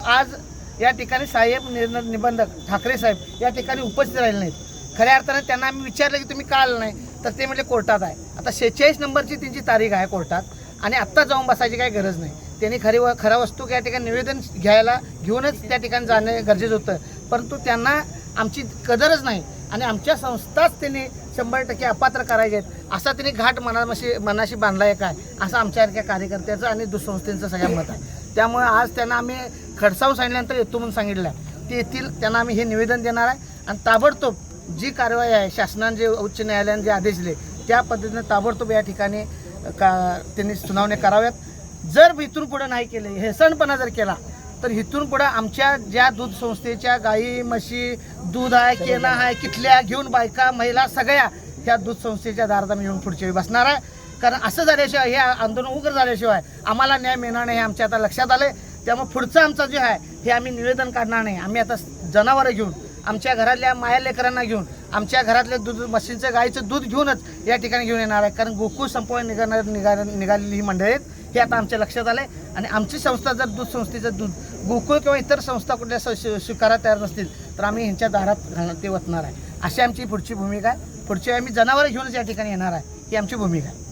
आज या ठिकाणी साहेब निबंधक ठाकरे साहेब या ठिकाणी उपस्थित राहिले नाहीत। खऱ्या अर्थाने त्यांना आम्ही विचारलं की तुम्ही का आलं नाही, तर ते म्हटले कोर्टात आहे। आता 46 नंबरची त्यांची तारीख आहे कोर्टात आणि आत्ता जाऊन बसायची काही गरज नाही। त्यांनी खरा वस्तू या ठिकाणी निवेदन घेऊनच त्या ठिकाणी जाणे गरजेचं होतं, परंतु त्यांना आमची कदरच नाही आणि आमच्या संस्थाच त्यांनी 100% अपात्र करायचे आहेत असा त्यांनी घाट मनाशी बांधला आहे काय, असं आमच्यासारख्या कार्यकर्त्याचं आणि दुसंस्थेचं सगळं मत आहे। त्यामुळे आज त्यांना आम्ही खडसावून सांगितल्यानंतर येतो म्हणून सांगितलं आहे, ते येतील, त्यांना आम्ही हे निवेदन देणार आहे आणि ताबडतोब जी कारवाई आहे शासनाने जे उच्च न्यायालयाने जे आदेश दिले त्या पद्धतीने ताबडतोब या ठिकाणी त्यांनी सुनावणी कराव्यात। जर इथून पुढे नाही केले, हेसणपणा जर केला तर इथून पुढे आमच्या ज्या दूध संस्थेच्या गाई म्हशी दूध आहे केना आहे किटल्या घेऊन बायका महिला सगळ्या ह्या दूध संस्थेच्या दारात आम्ही येऊन पुढच्या वेळी बसणार आहे। कारण असं झाल्याशिवाय, हे आंदोलन उग्र झाल्याशिवाय आम्हाला न्याय मिळणार नाही हे आमच्या आता लक्षात आलं आहे। त्यामुळे पुढचं आमचं जे आहे हे आम्ही निवेदन काढणार नाही। आम्ही आता जनावरं घेऊन, आमच्या घरातल्या माया लेकरांना घेऊन, आमच्या घरातल्या दूध म्हशींचं गाईचं दूध घेऊनच या ठिकाणी घेऊन येणार आहे। कारण गोकुळ संपवून निघालेली ही मंडळी आहेत हे आता आमच्या लक्षात आलं आहे। आणि आमची संस्था जर दूध संस्थेचं दूध गोकुळ किंवा इतर संस्था कुठल्या स्वीकारायला तयार नसतील तर आम्ही ह्यांच्या दारात घालणं ते वतणार आहे। अशी आमची पुढची भूमिका आहे। पुढच्या आम्ही जनावरं घेऊनच या ठिकाणी येणार आहे ही आमची भूमिका आहे।